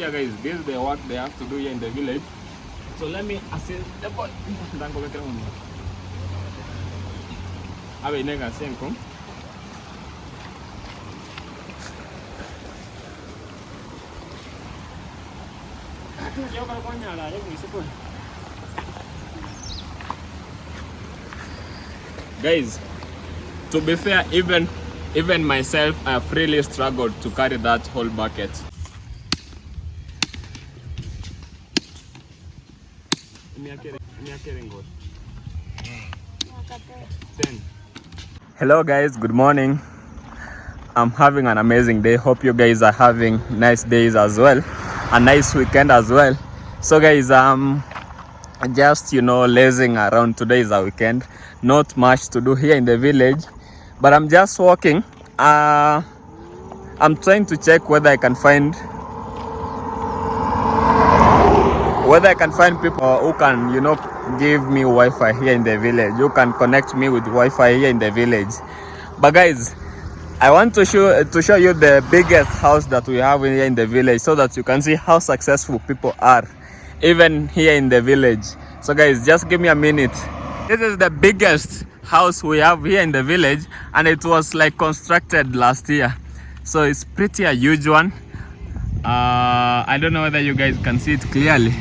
Yeah guys, this is the work they have to do here in the village. So let me assist the boy. Guys, to be fair, even myself, I have really struggled to carry that whole bucket. Hello guys, good morning. I'm having an amazing day. Hope you guys are having nice days as well, a nice weekend as well. So guys, just lazing around. Today is a weekend, not much to do here in the village, but I'm just walking. I'm trying to check whether I can find people who can give me Wi-Fi here in the village, who can connect me with Wi-Fi here in the village. But guys, I want to show you the biggest house that we have here in the village, so that you can see how successful people are even here in the village. So guys, just give me a minute. This is the biggest house we have here in the village, and it was like constructed last year, so it's pretty a huge one. I don't know whether you guys can see it clearly.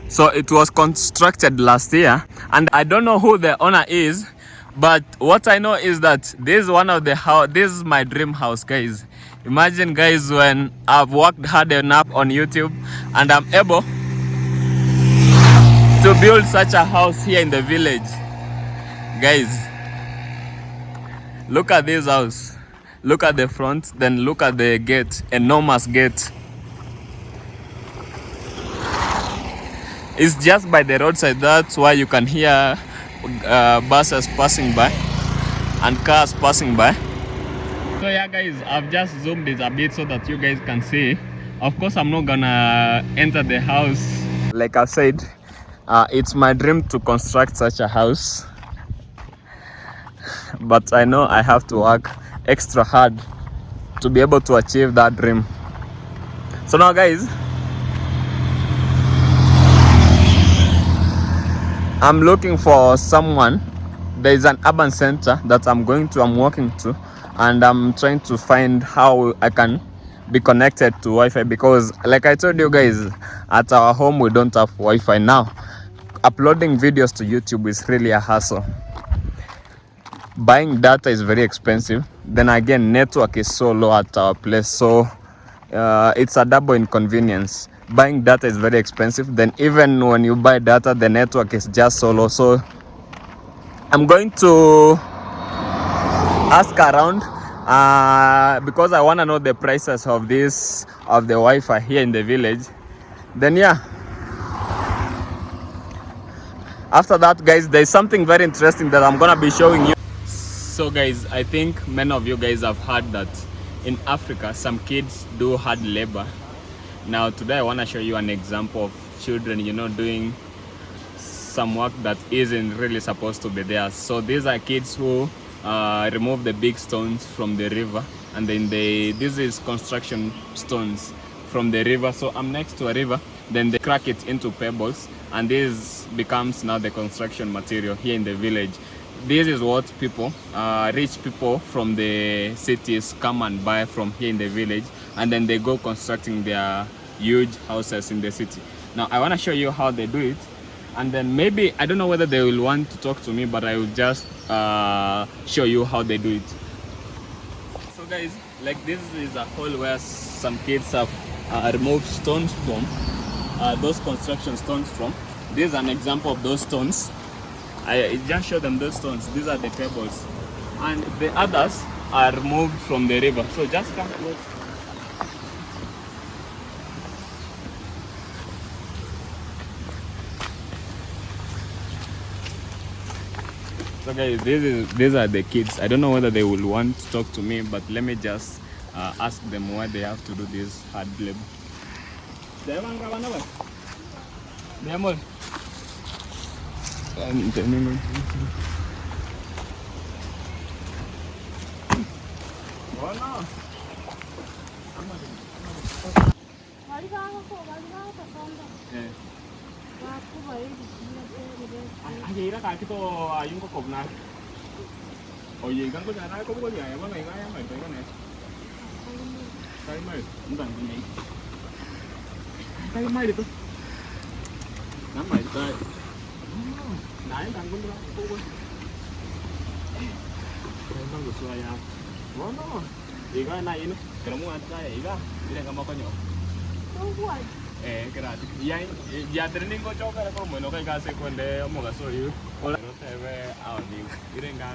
So it was constructed last year, and I don't know who the owner is, but what I know is that this is one of the house. This is my dream house, guys. Imagine, guys, when I've worked hard enough on YouTube and I'm able to build such a house here in the village. Guys, look at this house. Look at the front, then look at the gate. Enormous gate. It's just by the roadside. That's why you can hear buses passing by and cars passing by. So yeah guys, I've just zoomed it a bit so that you guys can see. Of course, I'm not gonna enter the house. Like I said, it's my dream to construct such a house, but I know I have to work extra hard to be able to achieve that dream. So now guys, I'm looking for someone. There is an urban center that I'm walking to, and I'm trying to find how I can be connected to Wi-Fi, because like I told you guys, at our home we don't have Wi-Fi now. Uploading videos to YouTube is really a hassle. Buying data is very expensive. Then again, network is so low at our place, so it's a double inconvenience. Buying data is very expensive. Then even when you buy data, the network is just so low. So I'm going to ask around because I want to know the prices of the Wi-Fi here in the village. Then yeah, after that guys, there's something very interesting that I'm gonna be showing you. So guys, I think many of you guys have heard that in Africa some kids do hard labor. Now today I want to show you an example of children doing some work that isn't really supposed to be there. So these are kids who remove the big stones from the river, and then this is construction stones from the river. So I'm next to a river, then they crack it into pebbles, and this becomes now the construction material here in the village. This is what people, rich people from the cities come and buy from here in the village, and then they go constructing their huge houses in the city. Now I want to show you how they do it, and then maybe, I don't know whether they will want to talk to me, but I will just show you how they do it. So guys, like this is a hole where some kids have removed stones from, those construction stones from. This is an example of those stones. I just show them those stones. These are the pebbles, and the others are removed from the river. So just come close. So guys, these are the kids. I don't know whether they will want to talk to me, but let me just ask them why they have to do this hard labor. Vậy đó cái to yung có cục này. Ôi gì gắn có nhà đó có nhà có này ngay mày cái này. Cái mày cũng bằng cái này. Cái mày được không? Nắm mày tới. Nãy đang cũng đó cũng. Cái nó được xoay à. Nó. Iga na ini. Kalau mau ada iga, dia nggak mau konyol. Gratis. Ya trending kok coba kalau mau nokai kasih konde mau kasih you. Kalau TV audio, ini nggak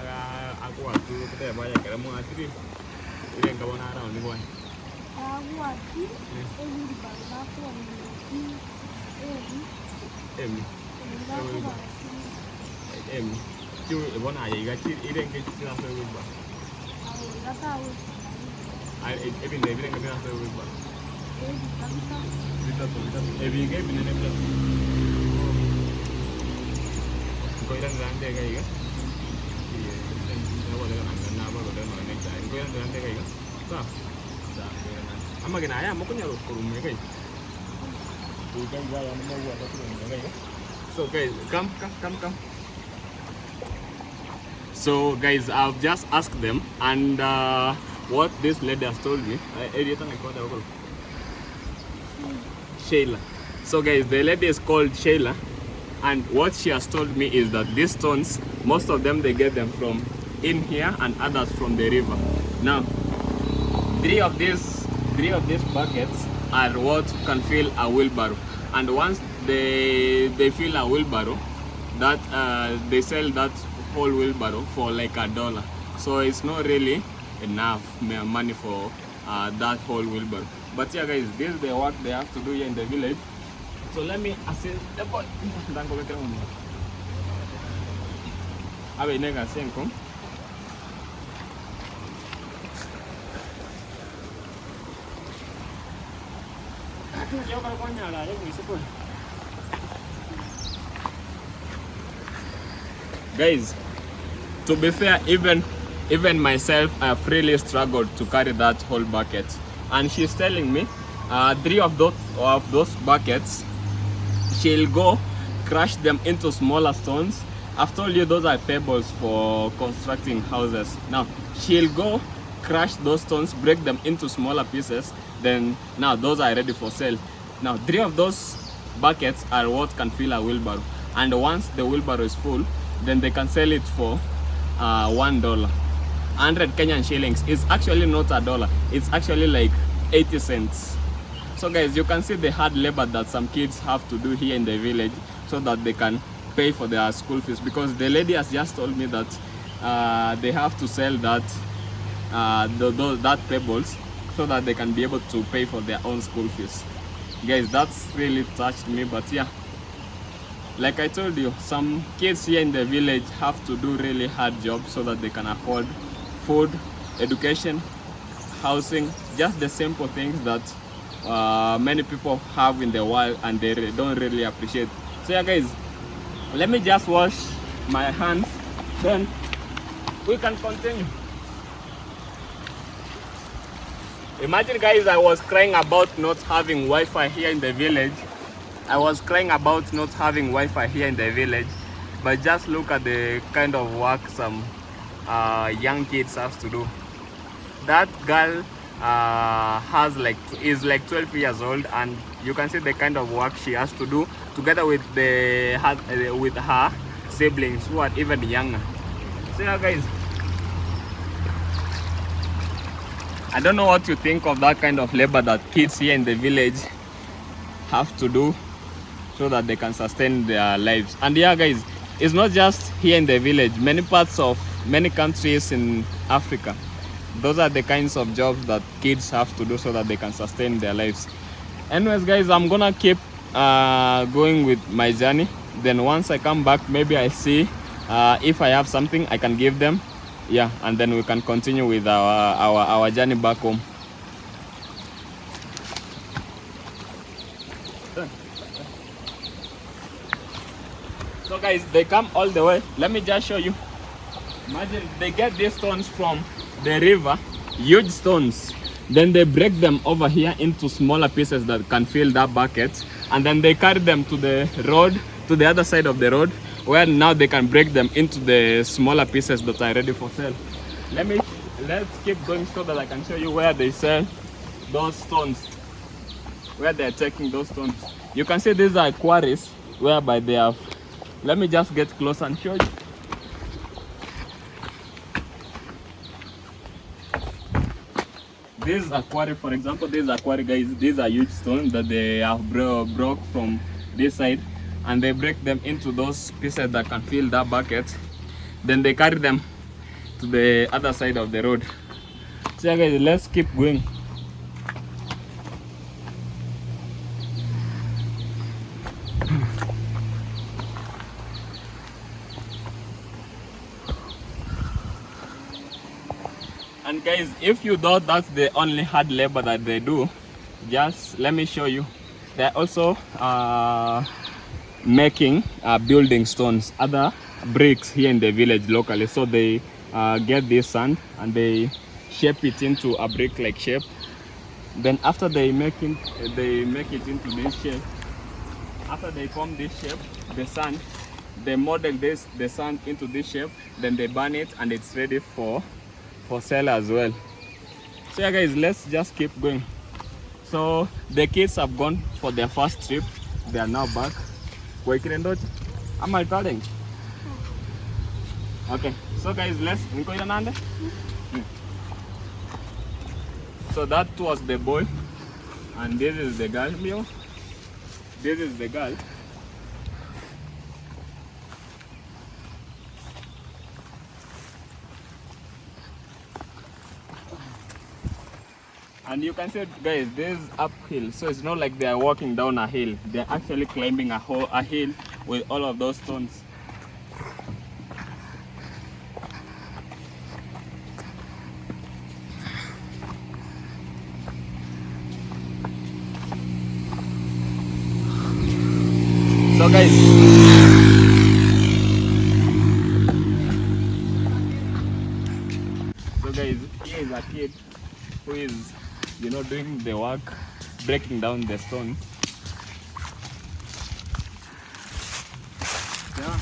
aku waktu kita banyak kalau mau ngasih ini nggak mau nara ini boy. Aku waktu ini di bawah aku cuy ibu nanya iga ciri ini yang kecil apa yang berubah? Nggak tahu. Ebin nggak bilang apa yang berubah? Bisa. Ebin nggak bilang apa? Kau yang grande kayak iya. Saya boleh kan angkat apa boleh mana nih cai. Kau yang grande kayak sah. Ama kena ayam mau punya rumah kayak. Bukan gaya mau buat apa kayak. So guys, come. So guys, I've just asked them, and what this lady has told me, Shayla. So guys, the lady is called Shayla, and what she has told me is that these stones, most of them they get them from in here, and others from the river. Now, three of these buckets are what can fill a wheelbarrow, and once they fill a wheelbarrow, that they sell that whole wheelbarrow for like $1. So it's not really enough money for that whole wheelbarrow. But yeah guys, this is the work they have to do here in the village. So let me assist the boy. Guys, to be fair, even myself, I have really struggled to carry that whole bucket. And she's telling me, three of those buckets, she'll go crush them into smaller stones. I've told you those are pebbles for constructing houses. Now, she'll go crush those stones, break them into smaller pieces. Then now those are ready for sale. Now, three of those buckets are what can fill a wheelbarrow. And once the wheelbarrow is full, then they can sell it for $1. 100 Kenyan shillings is actually not $1. It's actually like 80 cents. So guys, you can see the hard labor that some kids have to do here in the village so that they can pay for their school fees, because the lady has just told me that they have to sell that pebbles so that they can be able to pay for their own school fees. Guys, that's really touched me. But yeah, like I told you, some kids here in the village have to do really hard jobs so that they can afford food, education, housing, just the simple things that many people have in the world and they don't really appreciate. So yeah guys, let me just wash my hands, then we can continue. Imagine guys, I was crying about not having Wi-Fi here in the village. But just look at the kind of work some young kids have to do. That girl is like 12 years old, and you can see the kind of work she has to do together with her siblings who are even younger. So yeah guys, I don't know what you think of that kind of labor that kids here in the village have to do so that they can sustain their lives. And yeah guys, it's not just here in the village, many parts of many countries in Africa, those are the kinds of jobs that kids have to do so that they can sustain their lives. Anyways guys, I'm gonna keep going with my journey. Then once I come back, maybe I see if I have something I can give them. Yeah, and then we can continue with our journey back home. So guys, they come all the way. Let me just show you. Imagine they get these stones from the river, huge stones. Then they break them over here into smaller pieces that can fill that bucket, and then they carry them to the road, to the other side of the road, where now they can break them into the smaller pieces that are ready for sale. Let's keep going so that I can show you where they sell those stones, where they're taking those stones. You can see these are quarries whereby they have. Let me just get close and show you. These are quarry, for example, these are quarry, guys. These are huge stones that they have broke from this side, and they break them into those pieces that can fill that bucket. Then they carry them to the other side of the road. So yeah, guys, let's keep going. And guys, if you thought that's the only hard labor that they do, just let me show you. They're also making building stones, other bricks here in the village locally. So they get this sand and they shape it into a brick like shape. Then after they make it into this shape, after they form this shape, the sand, they model the sand into this shape, then they burn it, and it's ready for sale as well. So yeah, guys, let's just keep going. So the kids have gone for their first trip. They are now back. Am I telling? Okay, so guys, let's go. So that was the boy, and this is the girl. This is the girl. And you can see, guys, this is uphill, so it's not like they are walking down a hill. They're actually climbing a hill with all of those stones. So guys, here is a kid who is, doing the work, breaking down the stone. Yeah.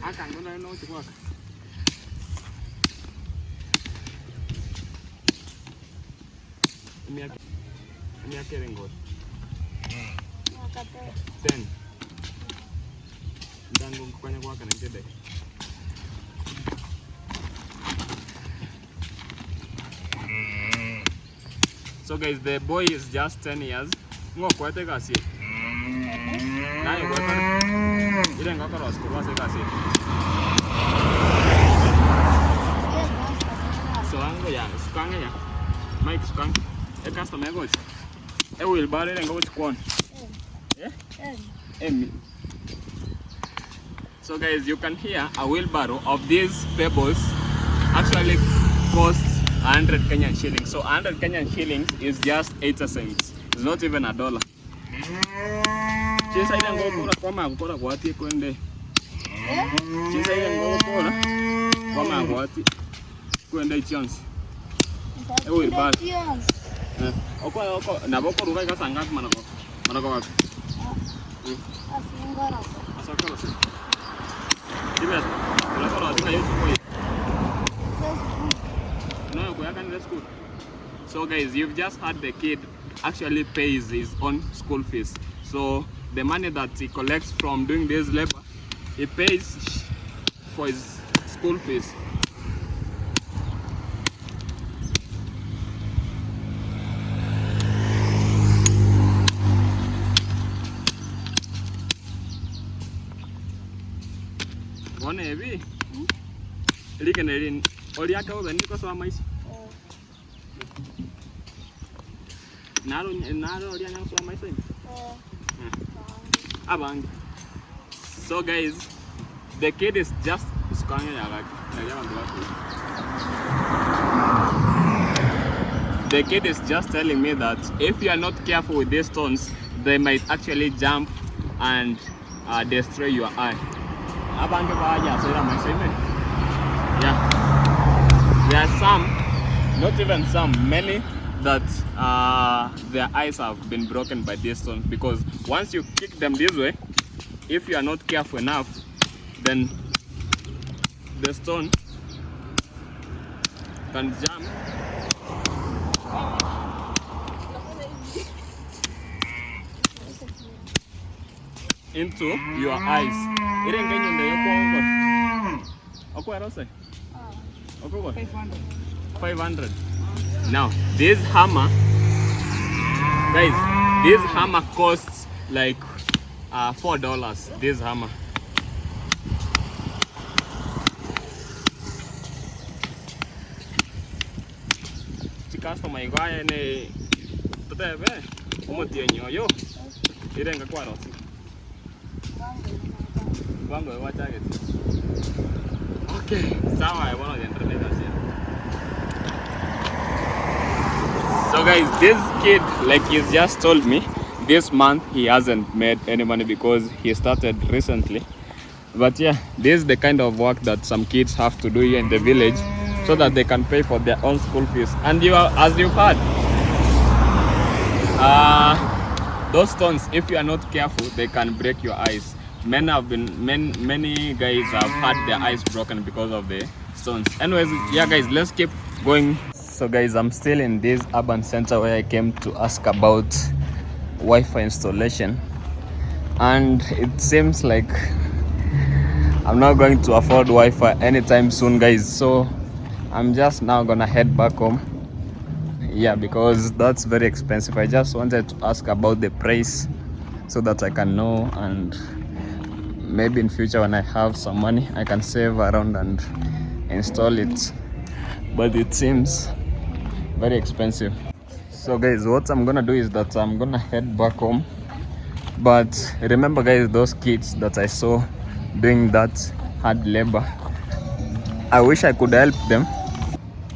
I can't know to work. I'm carrying good. 10. Dan go kwenye kwa kana kede. So guys, the boy is just 10 years. Ngo kwete kasi. Nayo kwete. Ile ngaka ros kwa se kasi. So ango ya, skanga ya. Mike skang. E customer go. E will bare ngo kwon. So guys, you can hear a wheelbarrow of these pebbles actually costs 100 Kenyan shillings. So 100 Kenyan shillings is just 80 cents. It's not even a dollar. Chisa ile ngoko kwa makora kwa ati kwende. Chisa ile ngoko kwa makwati kwende chance. E wheelbarrow. Oko na boko ruga ka sanga manako. Manako wapi? So guys, you've just had the kid actually pays his own school fees. So the money that he collects from doing this labor, he pays for his school fees. One heavy. Likan erin. Oli aka oben ni ko so mais. Naro oli anya so mais. Abang. So guys, the kid is just scanning The kid is just telling me that if you are not careful with these stones, they might actually jump and destroy your eye. Yeah, there are some not even some, many that their eyes have been broken by this stone, because once you kick them this way, if you are not careful enough, then the stone can jump into your eyes. 500. Now this hammer, guys, this hammer costs like $4. This hammer. Customer igual ne tebe como tienyo yo irenga kwaro wango wa target. Okay, sawa I want to enter here. So guys, this kid, like he's just told me, this month he hasn't made any money because he started recently. But yeah, this is the kind of work that some kids have to do here in the village so that they can pay for their own school fees. And you are, as you've heard, those stones, if you are not careful, they can break your eyes. Many guys have had their eyes broken because of the stones. Anyways, yeah guys, let's keep going. So guys, I'm still in this urban center where I came to ask about Wi-Fi installation, and it seems like I'm not going to afford Wi-Fi anytime soon, guys. So I'm just now gonna head back home. Yeah, because that's very expensive. I just wanted to ask about the price so that I can know, and maybe in future when I have some money I can save around and install it. But it seems very expensive. So guys, what I'm gonna do is that I'm gonna head back home. But remember guys, those kids that I saw doing that hard labor, I wish I could help them,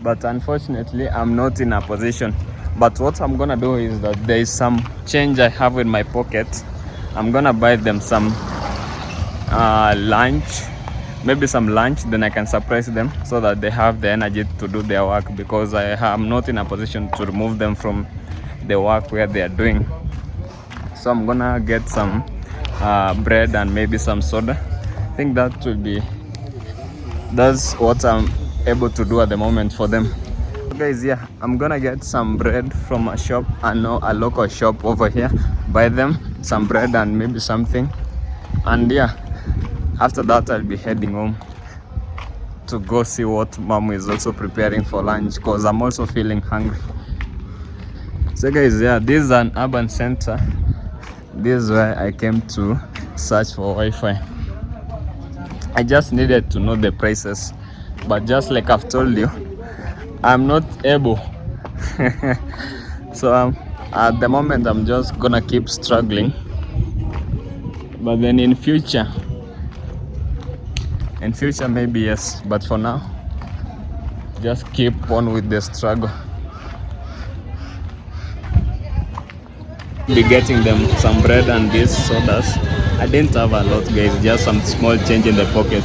but unfortunately I'm not in a position. But what I'm gonna do is that there is some change I have in my pocket. I'm gonna buy them some lunch, maybe some lunch, then I can surprise them so that they have the energy to do their work, because I am not in a position to remove them from the work where they are doing. So I'm gonna get some bread and maybe some soda. I think that will be, that's what I'm able to do at the moment for them. So guys, yeah, I'm gonna get some bread from a shop, I know a local shop over here, buy them some bread and maybe something, and yeah, after that I'll be heading home to go see what mom is also preparing for lunch, because I'm also feeling hungry. So guys, yeah, this is an urban center. This is where I came to search for Wi-Fi. I just needed to know the prices, but just like I've told you, I'm not able. So at the moment I'm just gonna keep struggling, but then in future maybe yes, but for now just keep on with the struggle. Be getting them some bread and these sodas. I didn't have a lot guys, just some small change in the pocket.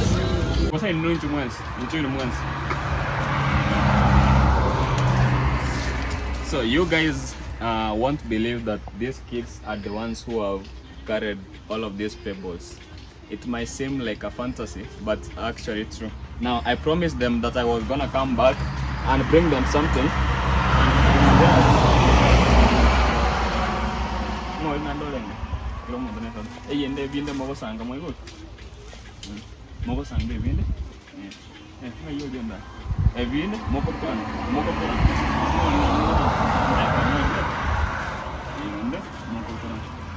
So you guys won't believe that these kids are the ones who have carried all of these pebbles. It might seem like a fantasy, but actually true. Now I promised them that I was gonna come back and bring them something.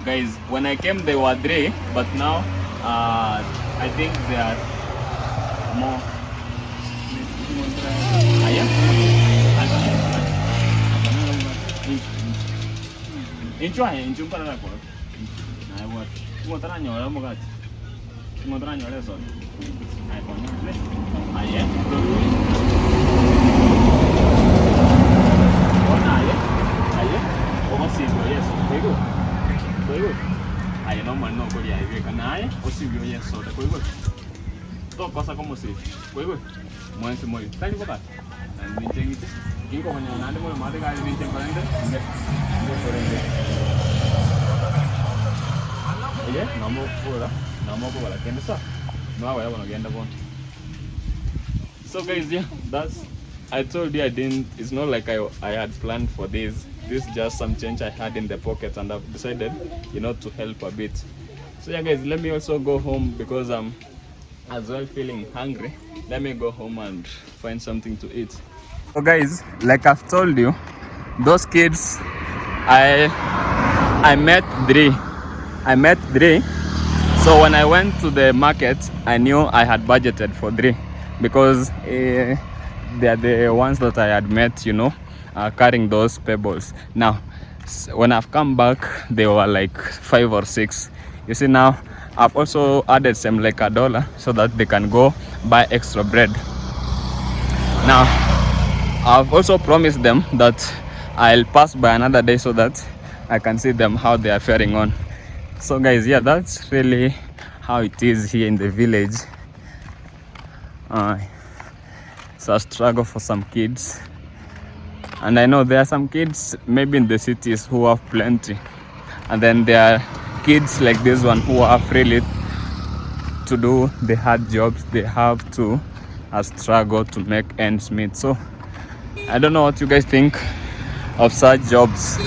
Guys, when I came they were 3, but now I think they are more. So guys, yeah, that's, I told you it's not like I had planned for this. This is just some change I had in the pocket, and I've decided, to help a bit. So yeah guys, let me also go home because I'm as well feeling hungry. Let me go home and find something to eat. So guys, like I've told you, those kids, I met three. So when I went to the market, I knew I had budgeted for 3 because they are the ones that I had met, carrying those pebbles. Now, when I've come back, they were like 5 or 6. You see, now I've also added some like $1 so that they can go buy extra bread. Now, I've also promised them that I'll pass by another day so that I can see them how they are faring on. So guys, yeah, that's really how it is here in the village. It's a struggle for some kids, and I know there are some kids maybe in the cities who have plenty, and then there are kids like this one who are really to do the hard jobs. They have to struggle to make ends meet. So I don't know what you guys think of such jobs.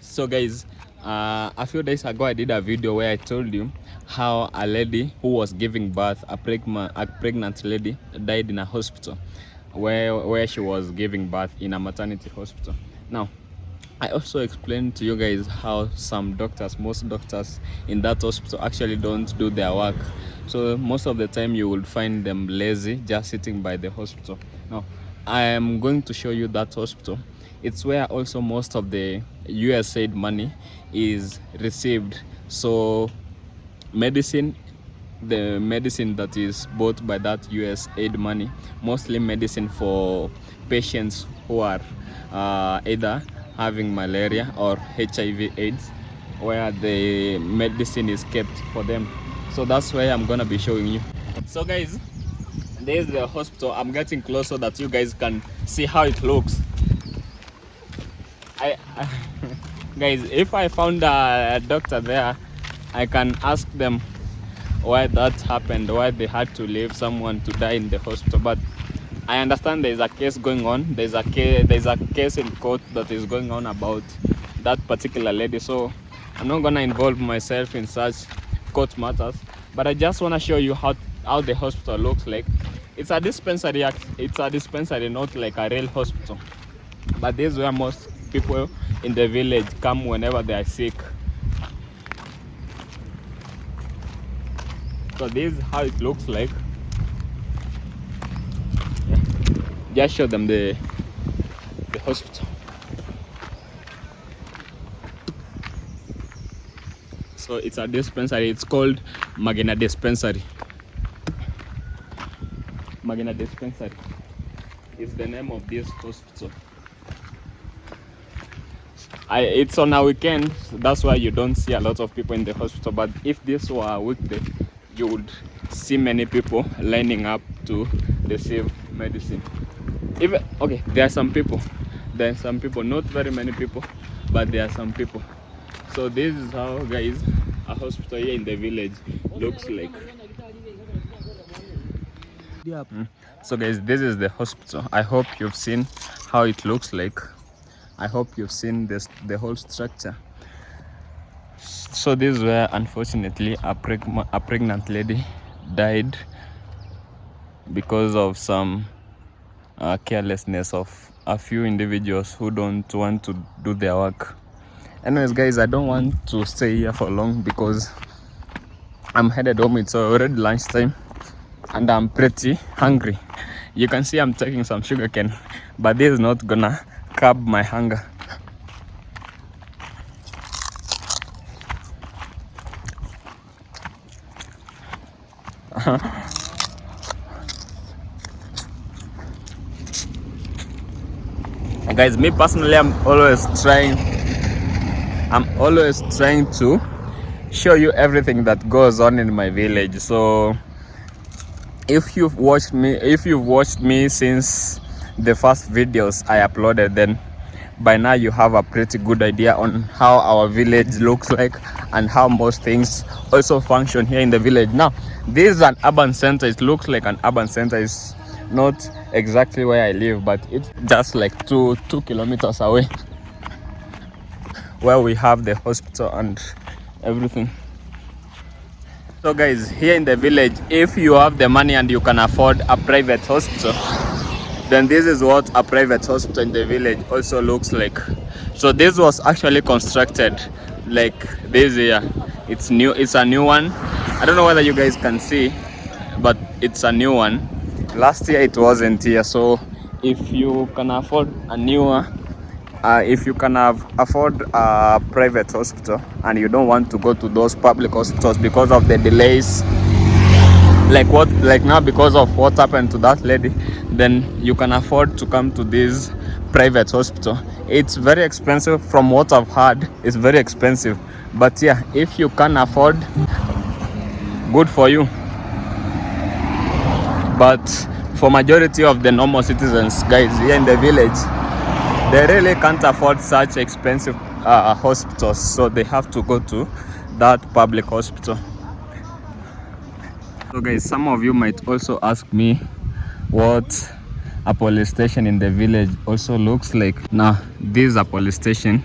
So guys, a few days ago I did a video where I told you how a lady who was giving birth, a pregnant lady, died in a hospital where she was giving birth in a maternity hospital. Now, I also explained to you guys how most doctors in that hospital actually don't do their work. So most of the time you will find them lazy, just sitting by the hospital. Now, I am going to show you that hospital. It's where also most of the USAID money is received. So the medicine that is bought by that USAID money, mostly medicine for patients who are either having malaria or HIV/AIDS, where the medicine is kept for them. So that's why I'm gonna be showing you. So guys, there's the hospital. I'm getting close so that you guys can see how it looks. Guys, if I found a doctor there, I can ask them why that happened, why they had to leave someone to die in the hospital. But I understand there's a case going on. There's a case in court that is going on about that particular lady. So I'm not gonna involve myself in such court matters. But I just wanna show you how the hospital looks like. It's a dispensary. It's a dispensary, not like a real hospital. But this is where most people in the village come whenever they are sick. So this is how it looks like. Yeah. Just show them the hospital. So it's a dispensary. It's called Magina Dispensary. Magina Dispensary is the name of this hospital. It's on a weekend, that's why you don't see a lot of people in the hospital. But if this were a weekday, you would see many people lining up to receive medicine. There are some people, not very many people, but there are some people. So this is how, guys, a hospital here in the village looks like. So guys, this is the hospital. I hope you've seen how it looks like. I hope you've seen the whole structure. So this is where, unfortunately, a pregnant lady died because of some carelessness of a few individuals who don't want to do their work. Anyways, guys, I don't want to stay here for long because I'm headed home. It's already lunchtime and I'm pretty hungry. You can see I'm taking some sugar cane, but this is not gonna curb my hunger. Guys, me personally, I'm always trying I'm always trying to show you everything that goes on in my village. So if you've watched me since the first videos I uploaded, then by now you have a pretty good idea on how our village looks like and how most things also function here in the village. Now this is an urban center. It looks like an urban center. It's not exactly where I live, but it's just like two kilometers away, where we have the hospital and everything. So guys, here in the village, if you have the money and you can afford a private hospital, then this is what a private hospital in the village also looks like. So this was actually constructed like this year. It's new, it's a new one. I don't know whether you guys can see, but it's a new one. Last year it wasn't here. So if you can afford a newer, if you can afford a private hospital and you don't want to go to those public hospitals because of the delays, like now because of what happened to that lady, then you can afford to come to this private hospital. It's very expensive. From what I've heard, it's very expensive, but yeah, if you can afford, good for you. But for majority of the normal citizens, guys, here in the village, they really can't afford such expensive hospitals, so they have to go to that public hospital. So guys, some of you might also ask me what a police station in the village also looks like. Now this is a police station,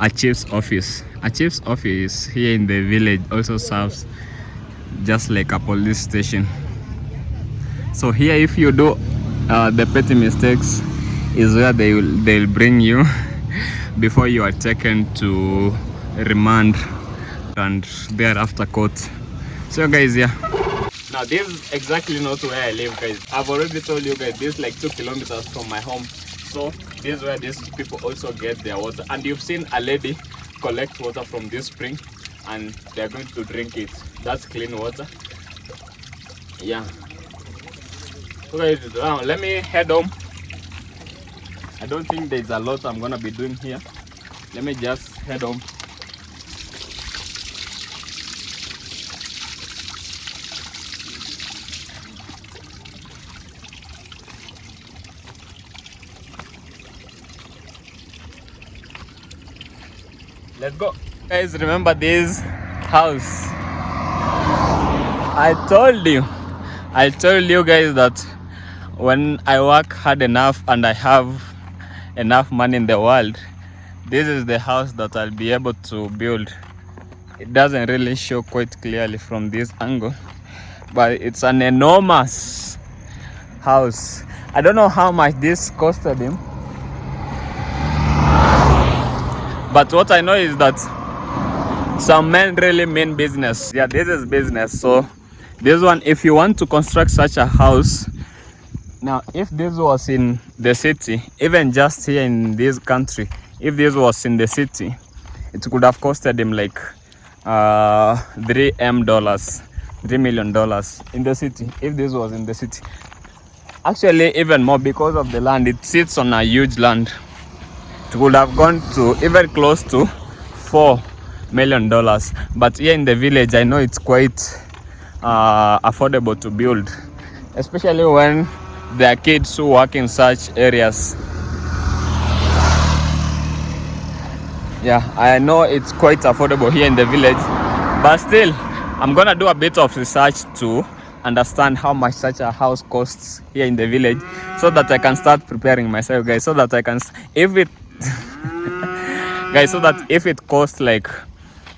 a chief's office. A chief's office here in the village also serves just like a police station. So here, if you do the petty mistakes, is where they'll bring you before you are taken to remand and thereafter court. So guys, yeah, now this is exactly not where I live, guys. I've already told you guys, this is like 2 kilometers from my home. So this is where these people also get their water, and you've seen a lady collect water from this spring and they're going to drink it. That's clean water. Yeah. So guys, now let me head home. I don't think there's a lot I'm gonna be doing here. Let me just head home. Let's go. Guys, remember this house? I told you guys that when I work hard enough and I have enough money in the world, this is the house that I'll be able to build. It doesn't really show quite clearly from this angle, but it's an enormous house. I don't know how much this costed him, but what I know is that some men really mean business. Yeah, this is business. So this one, if you want to construct such a house, now if this was in the city, even just here in this country, if this was in the city, it could have costed him like $3 million in the city. If this was in the city, actually even more, because of the land, it sits on a huge land. It would have gone to even close to $4 million. But here in the village, I know it's quite affordable to build, especially when there are kids who work in such areas. Yeah, I know it's quite affordable here in the village, but still, I'm gonna do a bit of research to understand how much such a house costs here in the village, so that I can start preparing myself, guys, so that I can, if it guys, so that if it costs like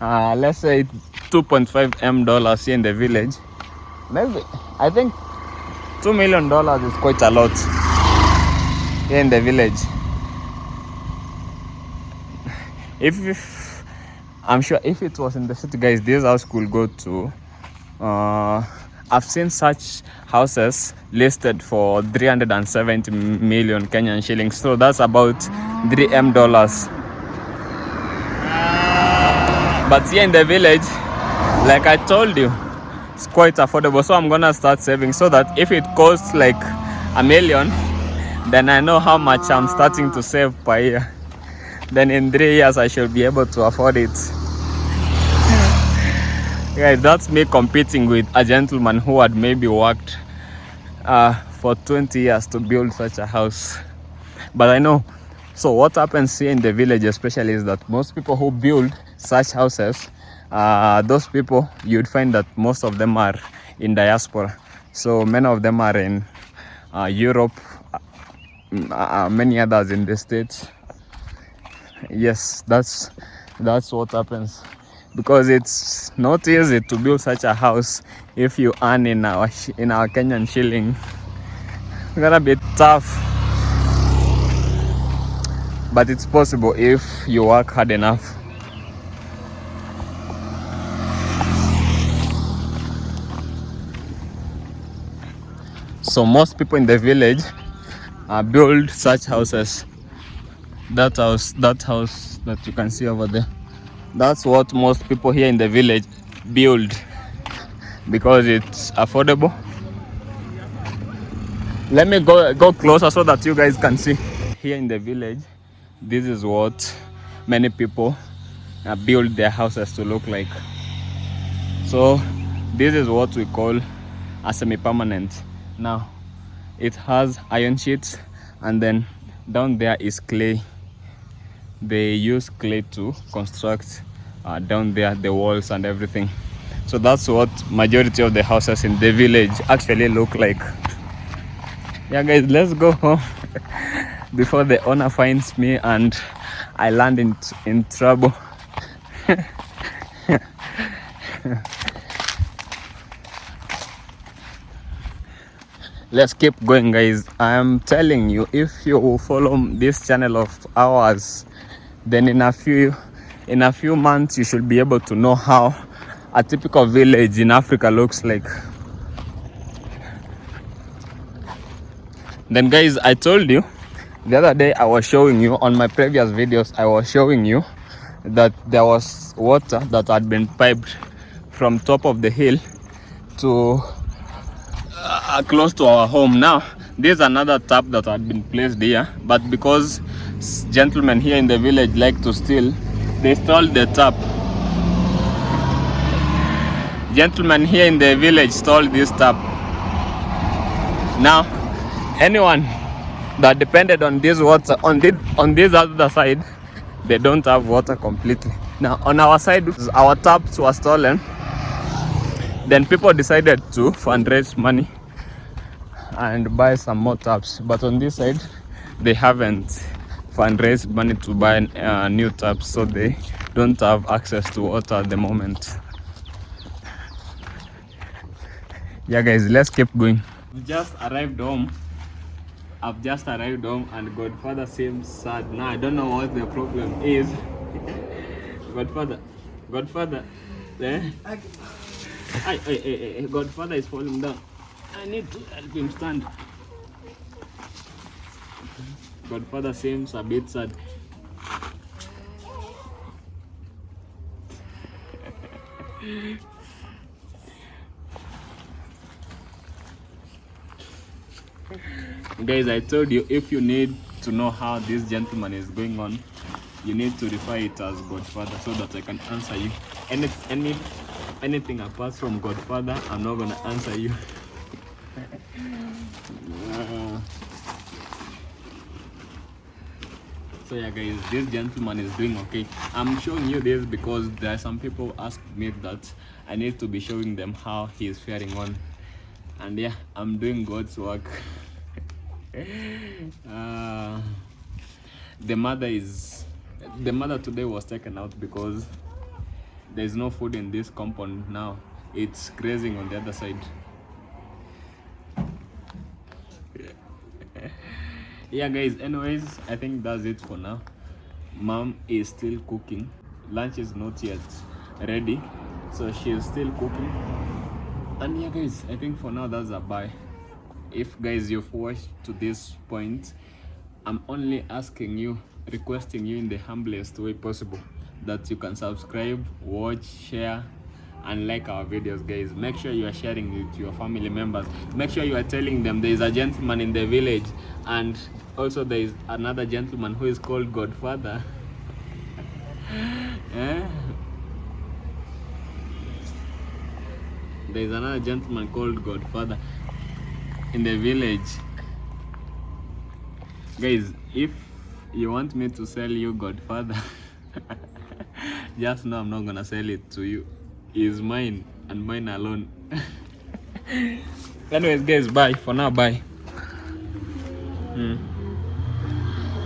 let's say $2.5 million here in the village, maybe I think $2 million is quite a lot here in the village. If I'm sure if it was in the city, guys, this house could go to I've seen such houses listed for 370 million Kenyan shillings. So that's about $3 million. But here in the village, like I told you, it's quite affordable. So I'm gonna start saving, so that if it costs like $1 million, then I know how much I'm starting to save per year. then in 3 years I should be able to afford it. Yeah, that's me competing with a gentleman who had maybe worked for 20 years to build such a house. But I know, so what happens here in the village especially is that most people who build such houses, those people, you'd find that most of them are in diaspora. So many of them are in Europe, many others in the States. Yes, that's what happens, because it's not easy to build such a house if you earn in our Kenyan shilling. It's gonna be tough, but it's possible if you work hard enough. So most people in the village build such houses. That house that you can see over there, that's what most people here in the village build, because it's affordable. Let me go closer so that you guys can see. Here in the village, this is what many people build their houses to look like. So this is what we call a semi-permanent. Now it has iron sheets, and then down there is clay. They use clay to construct down there the walls and everything. So that's what majority of the houses in the village actually look like. Yeah guys, let's go home before the owner finds me and I land in trouble. Let's keep going, guys. I'm telling you, if you follow this channel of ours, then in a few months you should be able to know how a typical village in Africa looks like. Then guys, I told you the other day, I was showing you on my previous videos, I was showing you that there was water that had been piped from top of the hill to close to our home. Now there's another tap that had been placed here, but because gentlemen here in the village like to steal, they stole the tap. Gentlemen here in the village stole this tap. Now anyone that depended on this water on this other side, they don't have water completely. Now on our side, our taps were stolen. Then people decided to fundraise money and buy some more taps, but on this side they haven't fundraised money to buy new taps, so they don't have access to water at the moment. Yeah guys, let's keep going. I've just arrived home and Godfather seems sad. Now I don't know what the problem is. Godfather, eh? Hey, Godfather is falling down. I need to help him stand. Godfather seems a bit sad. Guys, I told you, if you need to know how this gentleman is going on, you need to refer it as Godfather so that I can answer you. Anything apart from Godfather, I'm not gonna answer you. So yeah guys, this gentleman is doing okay. I'm showing you this because there are some people asked me that I need to be showing them how he is faring on, and yeah, I'm doing God's work. The mother today was taken out because there's no food in this compound now. It's grazing on the other side. Yeah guys, anyways, I think that's it for now. Mom is still cooking. Lunch is not yet ready, so she is still cooking. And yeah guys, I think for now that's a bye. If guys you've watched to this point, I'm only asking you, requesting you in the humblest way possible that you can subscribe, watch, share and like our videos. Guys, make sure you are sharing with your family members. Make sure you are telling them there is a gentleman in the village, and also there is another gentleman who is called Godfather. Eh? There's another gentleman called Godfather in the village. Guys, if you want me to sell you Godfather, just know I'm not gonna sell it to you. It's mine and mine alone. Anyways, guys, bye for now. Bye.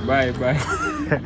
Bye.